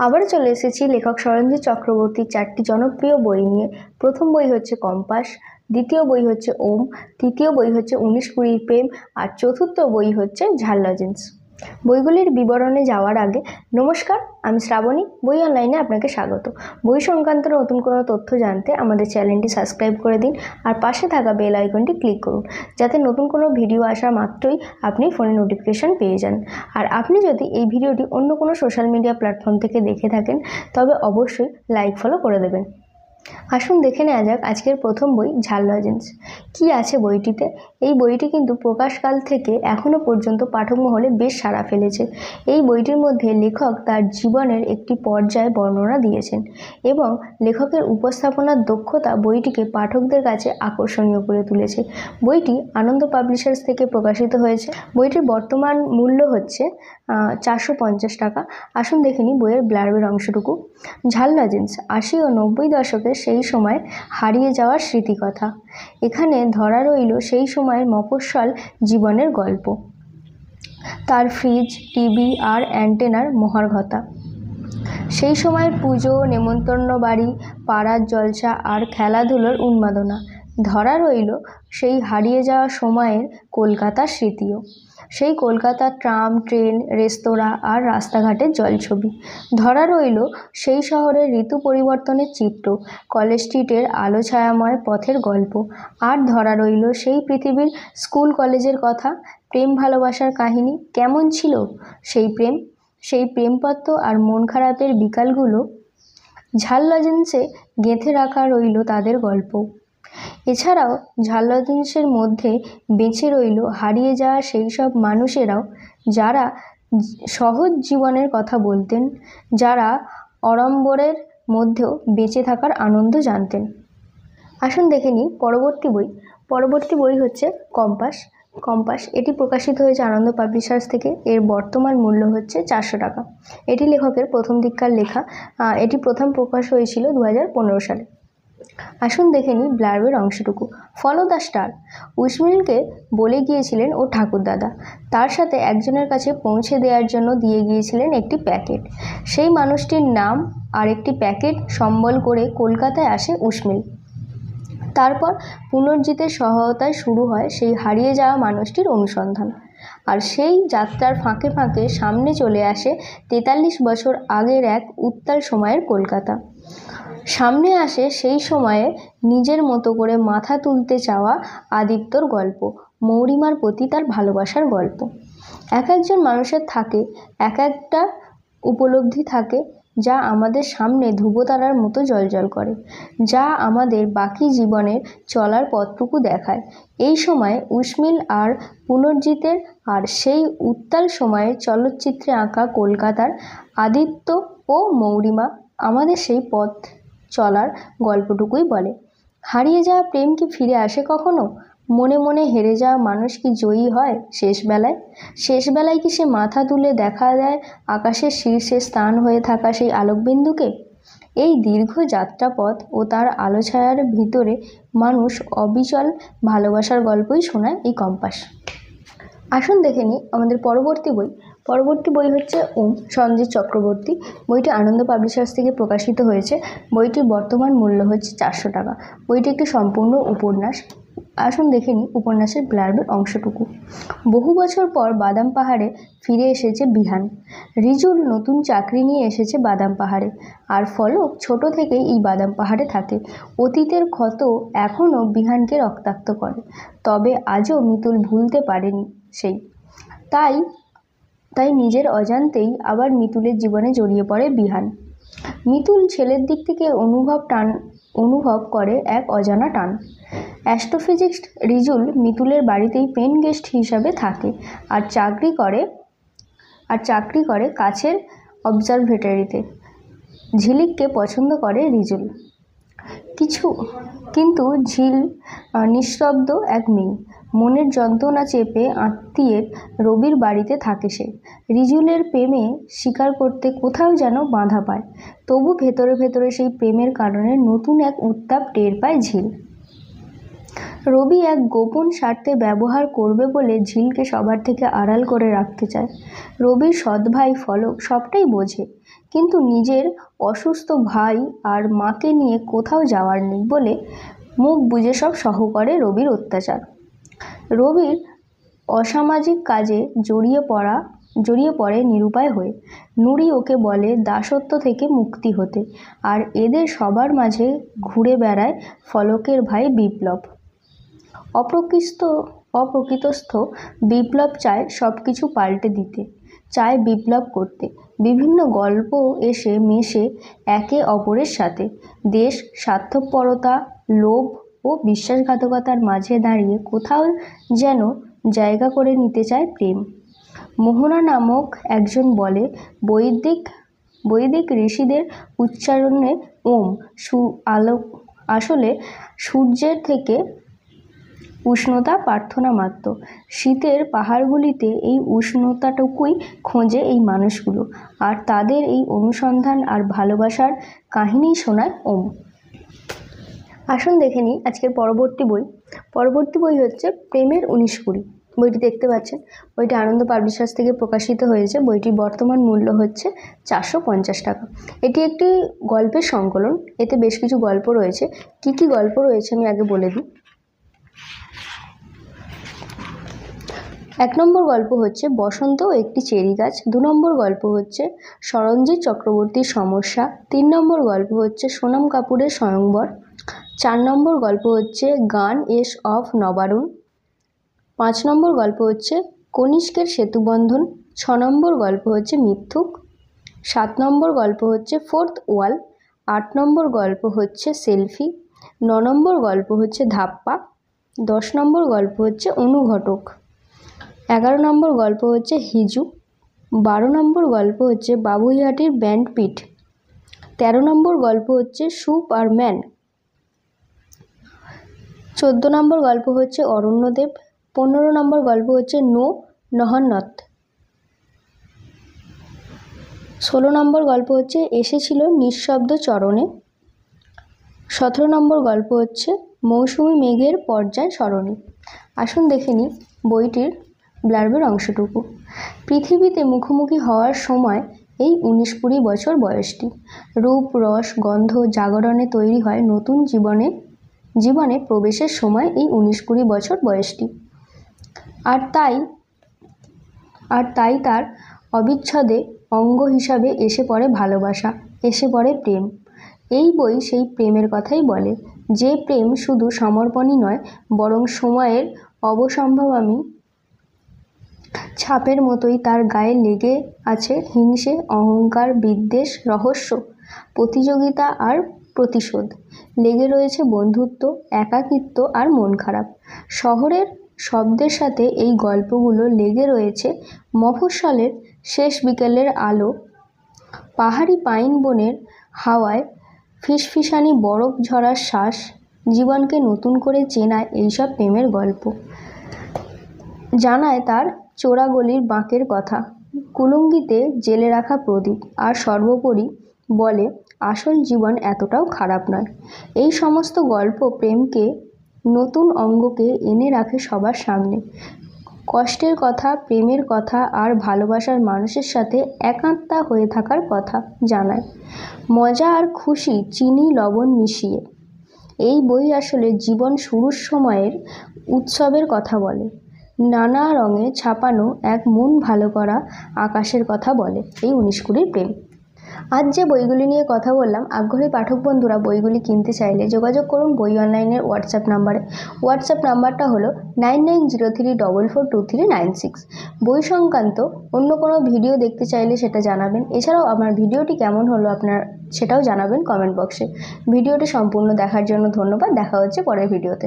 আবারও চলে এসেছি লেখক শরঞ্জিত চক্রবর্তীর 4টি জনপ্রিয় বই নিয়ে। প্রথম বই হচ্ছে কম্পাস, দ্বিতীয় বই হচ্ছে ওম, তৃতীয় বই হচ্ছে 19-20 প্রেম, আর চতুর্থ বই হচ্ছে ঝাল লজেন্স। বইগুলির বিবরণে যাওয়ার আগে নমস্কার, আমি শ্রাবণী। বই অনলাইনে আপনাকে স্বাগত। বই সংক্রান্ত নতুন কোনো তথ্য জানতে আমাদের চ্যানেলটি সাবস্ক্রাইব করে দিন আর পাশে থাকা বেল আইকনটি ক্লিক করুন, যাতে নতুন কোনো ভিডিও আসা মাত্রই আপনি ফোনে নোটিফিকেশন পেয়ে যান। আর আপনি যদি এই ভিডিওটি অন্য কোনো সোশ্যাল মিডিয়া প্ল্যাটফর্ম থেকে দেখে থাকেন তবে অবশ্যই লাইক ফলো করে দেবেন। আসুন দেখে নেওয়া যাক আজকের প্রথম বই ঝাল লজেন্স। কী আছে বইটিতে? এই বইটি কিন্তু প্রকাশকাল থেকে এখনও পর্যন্ত পাঠক মহলে বেশ সাড়া ফেলেছে। এই বইটির মধ্যে লেখক তার জীবনের একটি পর্যায় বর্ণনা দিয়েছেন এবং লেখকের উপস্থাপনার দক্ষতা বইটিকে পাঠকদের কাছে আকর্ষণীয় করে তুলেছে। বইটি আনন্দ পাবলিশার্স থেকে প্রকাশিত হয়েছে। বইটির বর্তমান মূল্য হচ্ছে 450 টাকা। আসুন দেখে নিই বইয়ের ব্লার্বের অংশটুকু। ঝাল লজেন্স 80 ও 90 দশকের সেই সময় হারিয়ে যাওয়ার স্মৃতিকথা। এখানে ধরা রইল সেই সময়ের মফস্বল জীবনের গল্প, তার ফ্রিজ, টিভি আর অ্যান্টেনার মহার্ঘতা। সেই সময়ের পুজো, নেমন্তন্ন বাড়ি, পাড়ার জলসা আর খেলাধুলোর উন্মাদনা। ধরা রইল সেই হারিয়ে যাওয়া সময়ের কলকাতার স্মৃতিও, সেই কলকাতার ট্রাম, ট্রেন, রেস্তোরাঁ আর রাস্তাঘাটের জলছবি। ধরা রইল সেই শহরের ঋতু পরিবর্তনের চিত্র, কলেজ স্ট্রিটের আলো ছায়াময় পথের গল্প। আর ধরা রইল সেই পৃথিবীর স্কুল কলেজের কথা, প্রেম ভালোবাসার কাহিনী। কেমন ছিল সেই প্রেম, সেই প্রেমপত্র আর মন খারাপের বিকালগুলো। ঝাল লজেন্সে গেঁথে রাখা রইল তাদের গল্প। এছাড়াও ঝাল লজেন্সের মধ্যে বেঁচে রইল হারিয়ে যাওয়া সেই সব মানুষেরাও, যারা সহজ জীবনের কথা বলতেন, যারা অড়ম্বরের মধ্যেও বেঁচে থাকার আনন্দ জানতেন। আসুন দেখে নিই পরবর্তী বই। পরবর্তী বই হচ্ছে কম্পাস। এটি প্রকাশিত হয়েছে আনন্দ পাবলিশার্স থেকে। এর বর্তমান মূল্য হচ্ছে 400 টাকা। এটি লেখকের প্রথম দিককার লেখা। এটি প্রথম প্রকাশ হয়েছিল 2015 সালে। আসুন দেখে নিই ব্লার্বের অংশটুকু। Follow the star. উইসমিলকে বলে গিয়েছিলেন ও ঠাকুরদাদা, তার সাথে একজনের কাছে পৌঁছে দেওয়ার জন্য দিয়ে গিয়েছিলেন একটি প্যাকেট। সেই মানুষটির নাম আর একটি প্যাকেট সম্বল করে কলকাতায় আসে উইসমিল। তারপর পুনর্জিতের সহায়তায় শুরু হয় সেই হারিয়ে যাওয়া মানুষটির অনুসন্ধান। আর সেই যাত্রার ফাঁকে ফাঁকে সামনে চলে আসে 43 বছর আগের এক উত্তাল সময়ের কলকাতা। সামনে আসে সেই সময়ে নিজের মতো করে মাথা তুলতে চাওয়া আদিত্যর গল্প, মৌরিমার প্রতি তার ভালোবাসার গল্প। এক একজন মানুষের থাকে এক একটা উপলব্ধি থাকে, যা আমাদের সামনে ধ্রুবতারার মতো জ্বলজ্বল করে, যা আমাদের বাকি জীবনের চলার পথটুকু দেখায়। এই সময় উইসমিল আর পুনর্জিতের আর সেই উত্তাল সময়ে চলচ্চিত্রে আঁকা কলকাতার আদিত্য ও মৌরিমা আমাদের সেই পথ চলার গল্পটুকুই বলে। হারিয়ে যাওয়া প্রেম কি ফিরে আসে কখনো? মনে মনে হেরে যাওয়া মানুষ কি জয়ী হয় শেষবেলায় কি সে মাথা তুলে দেখা দেয় আকাশের শীর্ষে স্থান হয়ে থাকা সেই আলোকবিন্দুকে? এই দীর্ঘ যাত্রাপথ ও তার আলো ছায়ার ভিতরে মানুষ অবিচল ভালোবাসার গল্পই শোনায় এই কম্পাস। আসুন দেখে নিই আমাদের পরবর্তী বই। পরবর্তী বই হচ্ছে ওম, সঞ্জিত চক্রবর্তী। বইটি আনন্দ পাবলিশার্স থেকে প্রকাশিত হয়েছে। বইটির বর্তমান মূল্য হচ্ছে 400 টাকা। বইটি একটি সম্পূর্ণ উপন্যাস। আসুন দেখে নিই উপন্যাসের ব্লার্বের অংশটুকু। বহু বছর পর বাদাম পাহাড়ে ফিরে এসেছে বিহান। রিজুল নতুন চাকরি নিয়ে এসেছে বাদাম পাহাড়ে, আর ফলক ছোট থেকেই এই বাদাম পাহাড়ে থাকে। অতীতের ক্ষত এখনও বিহানকে রক্তাক্ত করে, তবে আজও মিতুল ভুলতে পারেনি সেই। তাই নিজের অজান্তেই আবার মিতুলের জীবনে জড়িয়ে পড়ে বিহান। মিতুল ছেলের দিক থেকে অনুভব করে এক অজানা টান। অ্যাস্ট্রোফিজিক্স রিজুল মিতুলের বাড়িতেই পেন গেস্ট হিসাবে থাকে আর চাকরি করে কাছের অবজারভেটরিতে। ঝিলিককে পছন্দ করে রিজুল, কিন্তু ঝিল নিঃশব্দ এক মেয়ে। মনের যন্ত্রণা চেপে আত্মীয়ের রবির বাড়িতে থাকে সে। রিজুলের প্রেমে স্বীকার করতে কোথাও যেন বাধা পায়, তবু ভেতরে ভেতরে সেই প্রেমের কারণে নতুন এক উত্তাপ টের পায় ঝিল। রবি এক গোপন স্বার্থে ব্যবহার করবে বলে ঝিলকে সবার থেকে আড়াল করে রাখতে চায়। রবির সৎ ভাই ফলক সবটাই বোঝে, কিন্তু নিজের অসুস্থ ভাই আর মাকে নিয়ে কোথাও যাওয়ার নেই বলে মুখ বুজে সব সহ করে রবির অত্যাচার। রবির অসামাজিক কাজে জড়িয়ে পড়ে নিরুপায় হয়ে। নুরি ওকে বলে দাসত্ব থেকে মুক্তি হতে, আর এদের সবার মাঝে ঘুরে বেড়ায় ফলকের ভাই বিপ্লব। অপ্রকৃতস্থ বিপ্লব চায় সব কিছু পাল্টে দিতে, চায় বিপ্লব করতে। বিভিন্ন গল্প এসে মেশে একে অপরের সাথে। দেশ স্বার্থপরতা, লোভ ও বিশ্বাসঘাতকতার মাঝে দাঁড়িয়ে কোথাও যেন জায়গা করে নিতে চায় প্রেম। মোহনা নামক একজন বলে, বৈদিক ঋষিদের উচ্চারণে ওম আসলে সূর্যের থেকে উষ্ণতা প্রার্থনা মাত্র। শীতের পাহাড়গুলিতে এই উষ্ণতাটুকুই খোঁজে এই মানুষগুলো, আর তাদের এই অনুসন্ধান আর ভালোবাসার কাহিনী শোনায় ওম। আসুন দেখে নিই আজকের পরবর্তী বই হচ্ছে প্রেমের 19-20। বইটি দেখতে পাচ্ছেন, বইটি আনন্দ পাবলিশার্স থেকে প্রকাশিত হয়েছে। বইটির বর্তমান মূল্য হচ্ছে 450 টাকা। এটি একটি গল্পের সংকলন, এতে বেশ কিছু গল্প রয়েছে। কি কি গল্প রয়েছে আমি আগে বলে দিই। 1 নম্বর গল্প হচ্ছে বসন্ত ও একটি চেরি গাছ। 2 নম্বর গল্প হচ্ছে সরঞ্জিৎ চক্রবর্তীর সমস্যা। 3 নম্বর গল্প হচ্ছে সোনাম কাপুরের স্বয়ংবর। 4 নম্বর গল্প হচ্ছে গান এস অফ নবারুণ। 5 নম্বর গল্প হচ্ছে কনিষ্কের সেতুবন্ধন। 6 নম্বর গল্প হচ্ছে মিথ্যুক। 7 নম্বর গল্প হচ্ছে ফোর্থ ওয়াল। 8 নম্বর গল্প হচ্ছে সেলফি। 9 নম্বর গল্প হচ্ছে ধাপ্পা। 10 নম্বর গল্প হচ্ছে অনুঘটক। 11 নম্বর গল্প হচ্ছে হিজু। 12 নম্বর গল্প হচ্ছে বাবুইহাটির ব্যান্ডপিট। 13 নম্বর গল্প হচ্ছে সুপ আর ম্যান। 14 নম্বর গল্প হচ্ছে অরণ্যদেব। 15 নম্বর গল্প হচ্ছে নো নহন্নত। 16 নম্বর গল্প হচ্ছে এসেছিল নিঃশব্দ চরণে। 17 নম্বর গল্প হচ্ছে মৌসুমী মেঘের পর্যায় সরণি। আসুন দেখে নিই বইটির ব্লার্বের অংশটুকু। পৃথিবীতে মুখোমুখি হওয়ার সময় এই 19-20 বছর বয়সটি। রূপ, রস, গন্ধ জাগরণে তৈরি হয় নতুন জীবনে প্রবেশের সময় এই 19-20 বছর বয়সটি। আর তাই তার অবিচ্ছেদ্য অঙ্গ হিসাবে এসে পড়ে ভালোবাসা, এসে পড়ে প্রেম। এই বই সেই প্রেমের কথাই বলে, যে প্রেম শুধু সমর্পণই নয়, বরং সময়ের অবসম্ভাবী ছাপের মতোই তার গায়ে লেগে আছে হিংসে, অহংকার, বিদ্বেষ, রহস্য, প্রতিযোগিতা আর প্রতিশোধ। লেগে রয়েছে বন্ধুত্ব, একাকিত্ব আর মন খারাপ। শহরের শব্দের সাথে এই গল্পগুলো লেগে রয়েছে মফস্বলের শেষ বিকেলের আলো, পাহাড়ি পাইন বনের হাওয়ায় ফিসফিসানি বরফ ঝরার শ্বাস, জীবনকে নতুন করে চেনায় এইসব প্রেমের গল্প। জানায় তার চোরাগলির বাঁকের কথা, কুলুঙ্গিতে জেলে রাখা প্রদীপ, আর সর্বোপরি বলে আসল জীবন এতটাও খারাপ নয়। এই সমস্ত গল্প প্রেমকে, নতুন অঙ্গকে এনে রাখে সবার সামনে। কষ্টের কথা, প্রেমের কথা আর ভালোবাসার মানুষের সাথে একাত্মা হয়ে থাকার কথা জানায়। মজা আর খুশি চিনি লবণ মিশিয়ে। এই বই আসলে জীবন শুরুর সময়ের উৎসবের কথা বলে। নানা রঙে ছাপানো এক মন ভালো করা আকাশের কথা বলে এই 19-20 প্রেম। আজ যে বইগুলি নিয়ে কথা বললাম, আগ্রহী পাঠক বন্ধুরা বইগুলি কিনতে চাইলে যোগাযোগ করুন বই অনলাইনের হোয়াটসঅ্যাপ নাম্বারে। হোয়াটসঅ্যাপ নাম্বারটা হলো 9903442396। বই সংক্রান্ত অন্য কোনো ভিডিও দেখতে চাইলে সেটা জানাবেন। এছাড়াও আমার ভিডিওটি কেমন হলো আপনার সেটাও জানাবেন কমেন্ট বক্সে। ভিডিওটি সম্পূর্ণ দেখার জন্য ধন্যবাদ। দেখা হচ্ছে পরের ভিডিওতে।